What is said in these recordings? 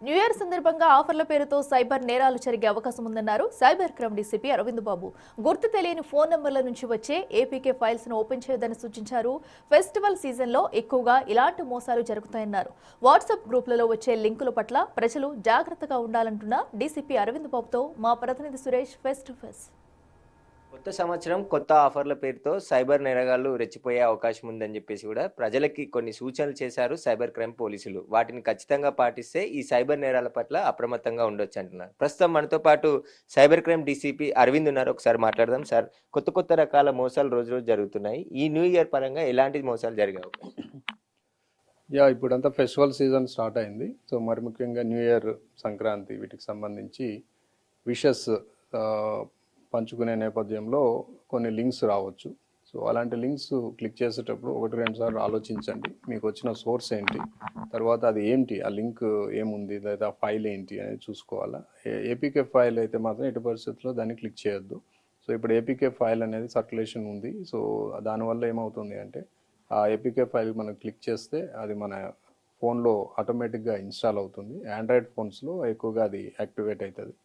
New year సందర్భంగా ఆఫర్ల పేరుతో సైబర్ నేరాలు జరిగే అవకాశం ఉందన్నారు సైబర్ క్రైమ్ డీసీపీ అరవింద్ బాబు. గుర్తు తెలియని ఫోన్ నంబర్ల నుంచి వచ్చే ఏపీకే ఫైల్స్ ను ఓపెన్ చేయొద్దని సూచించారు. ఫెస్టివల్ సీజన్లో ఎక్కువగా ఇలాంటి మోసాలు జరుగుతాయన్నారు. వాట్సాప్ గ్రూపులలో వచ్చే లింకుల పట్ల ప్రజలు జాగ్రత్తగా ఉండాలంటున్న డీసీపీ అరవింద్ బాబుతో మా ప్రతినిధి సురేష్ ఫేస్ టు ఫేస్. కొత్త సంవత్సరం కొత్త ఆఫర్ల పేరుతో సైబర్ నేరగాళ్లు రెచ్చిపోయే అవకాశం ఉందని చెప్పేసి కూడా ప్రజలకి కొన్ని సూచనలు చేశారు సైబర్ క్రైమ్ పోలీసులు. వాటిని ఖచ్చితంగా పాటిస్తే ఈ సైబర్ నేరాల పట్ల అప్రమత్తంగా ఉండొచ్చు అంటున్నారు. ప్రస్తుతం మనతో పాటు సైబర్ క్రైమ్ డీసీపీ అరవింద్ ఉన్నారు. ఒకసారి మాట్లాడదాం. సార్, కొత్త రకాల మోసాలు రోజు రోజు జరుగుతున్నాయి. ఈ న్యూ ఇయర్ పరంగా ఎలాంటి మోసాలు జరిగాయి? ఇప్పుడంతా ఫెస్టివల్ సీజన్ స్టార్ట్ అయింది. సో మరి ముఖ్యంగా న్యూ ఇయర్, సంక్రాంతి వీటికి సంబంధించి విషెస్ పంచుకునే నేపథ్యంలో కొన్ని లింక్స్ రావచ్చు. సో అలాంటి లింక్స్ క్లిక్ చేసేటప్పుడు 1-2 సార్లు ఆలోచించండి. మీకు వచ్చిన సోర్స్ ఏంటి, తర్వాత అది ఏంటి, ఆ లింక్ ఏముంది, లేదా ఫైల్ ఏంటి అనేది చూసుకోవాలా. ఏపీకే ఫైల్ అయితే మాత్రం ఎట్టి పరిస్థితుల్లో దాన్ని క్లిక్ చేయొద్దు. సో ఇప్పుడు ఏపీకే ఫైల్ అనేది సర్క్యులేషన్ ఉంది. సో దానివల్ల ఏమవుతుంది అంటే ఆ ఏపీకే ఫైల్ మనం క్లిక్ చేస్తే అది మన ఫోన్లో ఆటోమేటిక్గా ఇన్స్టాల్ అవుతుంది. ఆండ్రాయిడ్ ఫోన్స్లో ఎక్కువగా అది యాక్టివేట్ అవుతుంది.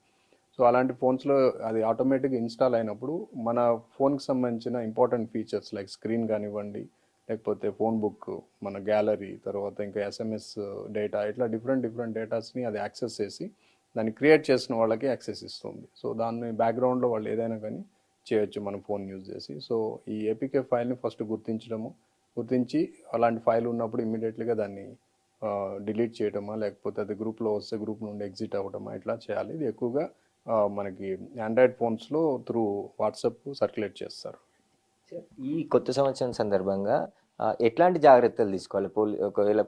సో అలాంటి ఫోన్స్లో అది ఆటోమేటిక్గా ఇన్స్టాల్ అయినప్పుడు మన ఫోన్కి సంబంధించిన ఇంపార్టెంట్ ఫీచర్స్ లైక్ స్క్రీన్ కానివ్వండి, లేకపోతే ఫోన్ బుక్, మన గ్యాలరీ, తర్వాత ఇంకా ఎస్ఎంఎస్ డేటా, ఇట్లా డిఫరెంట్ డేటాస్ని అది యాక్సెస్ చేసి దాన్ని క్రియేట్ చేసిన వాళ్ళకి యాక్సెస్ ఇస్తుంది. సో దాన్ని బ్యాక్గ్రౌండ్లో వాళ్ళు ఏదైనా కానీ చేయొచ్చు మన ఫోన్ యూజ్ చేసి. సో ఈ ఏపీకే ఫైల్ని ఫస్ట్ గుర్తించి అలాంటి ఫైల్ ఉన్నప్పుడు ఇమ్మీడియట్లీగా దాన్ని డిలీట్ చేయడమా, లేకపోతే అది గ్రూప్లో వస్తే గ్రూప్ నుండి ఎగ్జిట్ అవ్వడమా, ఇట్లా చేయాలి. ఇది ఎక్కువగా మనకి ఆండ్రాయిడ్ ఫోన్స్లో త్రూ వాట్సాప్ సర్క్యులేట్ చేస్తారు. ఈ కొత్త సంవత్సరం సందర్భంగా ఎట్లాంటి జాగ్రత్తలు తీసుకోవాలి? ఒకవేళ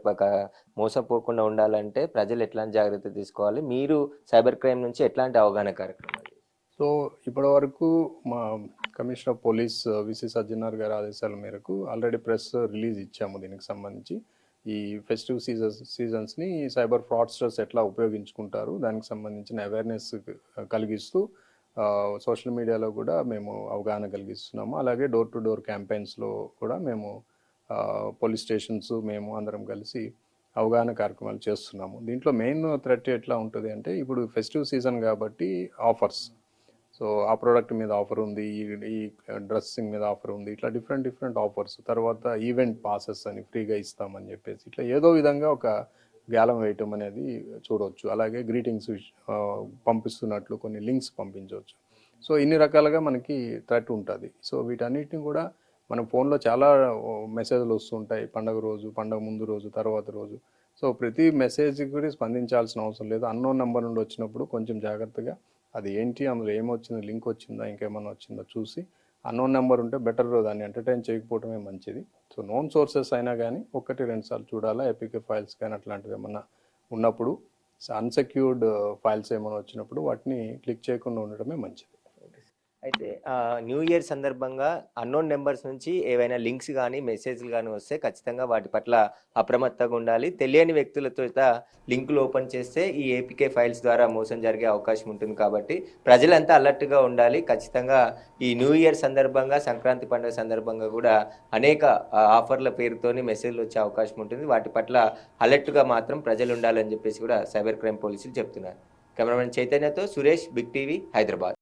మోసపోకుండా ఉండాలంటే ప్రజలు ఎట్లాంటి జాగ్రత్తలు తీసుకోవాలి? మీరు సైబర్ క్రైమ్ నుంచి ఎట్లాంటి అవగాహన కార్యక్రమాలు? సో ఇప్పటి వరకు మా commissioner of police VC Sajjanar గారి ఆదేశాల మేరకు ఆల్రెడీ ప్రెస్ రిలీజ్ ఇచ్చాము. దీనికి సంబంధించి ఈ ఫెస్టివ్ సీజన్స్ని సైబర్ ఫ్రాడ్స్టర్స్ ఎట్లా ఉపయోగించుకుంటారు, దానికి సంబంధించిన అవేర్నెస్ కలిగిస్తూ సోషల్ మీడియాలో కూడా మేము అవగాహన కలిగిస్తున్నాము. అలాగే డోర్ టు డోర్ క్యాంపెయిన్స్లో కూడా మేము పోలీస్ స్టేషన్స్ మేము అందరం కలిసి అవగాహన కార్యక్రమాలు చేస్తున్నాము. దీంట్లో మెయిన్ థ్రెట్ ఎట్లా ఉంటుంది అంటే ఇప్పుడు ఫెస్టివ్ సీజన్ కాబట్టి ఆఫర్స్, సో ఆ ప్రోడక్ట్ మీద ఆఫర్ ఉంది, ఈ డ్రెస్సింగ్ మీద ఆఫర్ ఉంది, ఇట్లా డిఫరెంట్ ఆఫర్స్, తర్వాత ఈవెంట్ పాసెస్ అని ఫ్రీగా ఇస్తామని చెప్పేసి ఇట్లా ఏదో విధంగా ఒక గ్యాలం వేయటం అనేది చూడవచ్చు. అలాగే గ్రీటింగ్స్ పంపిస్తున్నట్లు కొన్ని లింక్స్ పంపించవచ్చు. సో ఇన్ని రకాలుగా మనకి థ్రెట్ ఉంటుంది. సో వీటన్నిటిని కూడా మన ఫోన్లో చాలా మెసేజ్లు వస్తుంటాయి. పండగ రోజు, పండగ ముందు రోజు, తర్వాత రోజు. సో ప్రతి మెసేజ్కి కూడా స్పందించాల్సిన అవసరం లేదు. అన్నోన్ నెంబర్ నుండి వచ్చినప్పుడు కొంచెం జాగ్రత్తగా అది ఏంటి, అందులో ఏమొచ్చింది, లింక్ వచ్చిందా, ఇంకేమన్నా వచ్చిందో చూసి, అన్నోన్ నెంబర్ ఉంటే బెటర్ దాన్ని ఎంటర్టైన్ చేయకపోవడమే మంచిది. సో నోన్ సోర్సెస్ అయినా కానీ 1-2 సార్లు చూడాలా. ఏపీకే ఫైల్స్ కానీ అట్లాంటివి ఏమన్నా ఉన్నప్పుడు, అన్సెక్యూర్డ్ ఫైల్స్ ఏమైనా వచ్చినప్పుడు వాటిని క్లిక్ చేయకుండా ఉండడమే మంచిది. అయితే న్యూ ఇయర్ సందర్భంగా అన్నోన్ నెంబర్స్ నుంచి ఏవైనా లింక్స్ కానీ మెసేజ్లు కానీ వస్తే ఖచ్చితంగా వాటి పట్ల అప్రమత్తంగా ఉండాలి. తెలియని వ్యక్తులతో లింకులు ఓపెన్ చేస్తే ఈ ఏపీకే ఫైల్స్ ద్వారా మోసం జరిగే అవకాశం ఉంటుంది. కాబట్టి ప్రజలంతా అలర్ట్గా ఉండాలి. ఖచ్చితంగా ఈ న్యూ ఇయర్ సందర్భంగా, సంక్రాంతి పండుగ సందర్భంగా కూడా అనేక ఆఫర్ల పేరుతోని మెసేజ్లు వచ్చే అవకాశం ఉంటుంది. వాటి పట్ల అలర్ట్గా మాత్రం ప్రజలు ఉండాలని చెప్పేసి కూడా సైబర్ క్రైమ్ పోలీసులు చెప్తున్నారు. కెమెరామెన్ చైతన్యతో సురేష్, బిగ్ టీవీ, హైదరాబాద్.